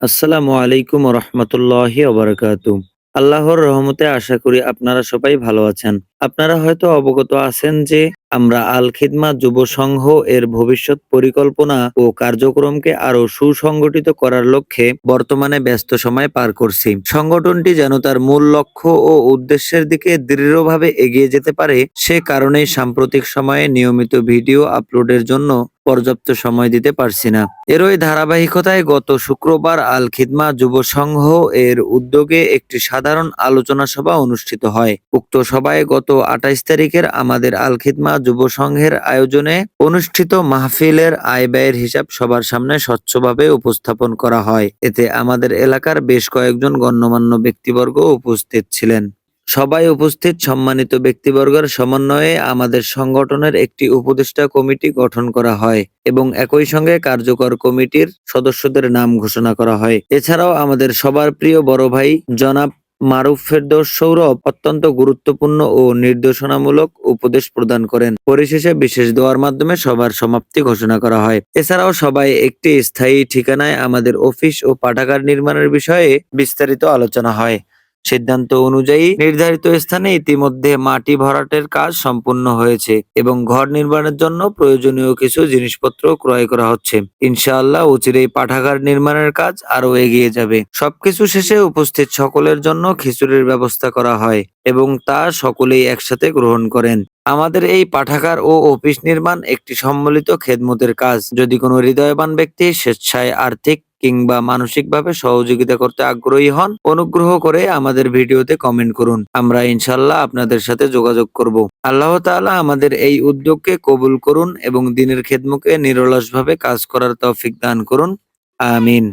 আসসালামু আলাইকুম রহমতুল্লাহি ওবারাকাতু। আল্লাহর রহমতে আশা করি আপনারা সবাই ভালো আছেন। আপনারা হয়তো অবগত আছেন যে আমরা আল খিদমা যুব সংঘ এর ভবিষ্যৎ পরিকল্পনা ও কার্যক্রমকে আরো সুসংগঠিত করার লক্ষ্যে বর্তমানে ব্যস্ত সময় পার করছি। সংগঠনটি যেন তার মূল লক্ষ্য ও উদ্দেশ্যের দিকে দৃঢ়ভাবে এগিয়ে যেতে পারে, সে কারণেই সাম্প্রতিক সময়ে নিয়মিত ভিডিও আপলোডের জন্য পর্যাপ্ত সময় দিতে পারছি না। এরই ধারাবাহিকতায় গত শুক্রবার আল খিদমা যুব সংঘ এর উদ্যোগে একটি সাধারণ আলোচনা সভা অনুষ্ঠিত হয়। উক্ত সভায় গত ২৮ তারিখের আমাদের আল খিদমা যুব সংঘের আয়োজনে অনুষ্ঠিত মাহফিলের আয় ব্যয়ের হিসাব সবার সামনে স্বচ্ছভাবে উপস্থাপন করা হয়। এতে আমাদের এলাকার বেশ কয়েকজন গণ্যমান্য ব্যক্তিবর্গ উপস্থিত ছিলেন। সবাই উপস্থিত সম্মানিত ব্যক্তিবর্গের সমন্বয়ে আমাদের সংগঠনের একটি উপদেষ্টা কমিটি গঠন করা হয় এবং একই সঙ্গে কার্যকর কমিটির সদস্যদের নাম ঘোষণা করা হয়। এছাড়াও আমাদের সবার প্রিয় বড় ভাই জনাব মারুফ ফেরদৌস সৌরভ অত্যন্ত গুরুত্বপূর্ণ ও নির্দেশনামূলক উপদেশ প্রদান করেন। পরিশেষে বিশেষ দোয়ার মাধ্যমে সবার সমাপ্তি ঘোষণা করা হয়। এছাড়াও সবাই একটি স্থায়ী ঠিকানায় আমাদের অফিস ও পাঠাগার নির্মাণের বিষয়ে বিস্তারিত আলোচনা হয়। সিদ্ধান্ত অনুযায়ী নির্ধারিত স্থানে ইতিমধ্যে মাটি ভরাটের কাজ সম্পূর্ণ হয়েছে এবং ঘর নির্মাণের জন্য প্রয়োজনীয় কিছু জিনিসপত্র ক্রয় করা হচ্ছে। ইনশাআল্লাহ অচিরেই পাঠাগার নির্মাণের কাজ আরো এগিয়ে যাবে। সবকিছু শেষে উপস্থিত সকলের জন্য খিচুড়ির ব্যবস্থা করা হয় এবং তা সকলেই একসাথে গ্রহণ করেন। আমাদের এই পাঠাগার ও অফিস নির্মাণ একটি সম্মিলিত খেদমতের কাজ। যদি কোনো হৃদয়বান ব্যক্তি স্বেচ্ছায় আর্থিক কিংবা মানসিকভাবে সহযোগিতা করতে আগ্রহী হন, অনুগ্রহ করে আমাদের ভিডিওতে কমেন্ট করুন। আমরা ইনশাল্লাহ আপনাদের সাথে যোগাযোগ করব। আল্লাহ তাআলা আমাদের এই উদ্যোগকে কবুল করুন এবং দ্বীনের খেদমতে নিরলসভাবে কাজ করার তৌফিক দান করুন। আমিন।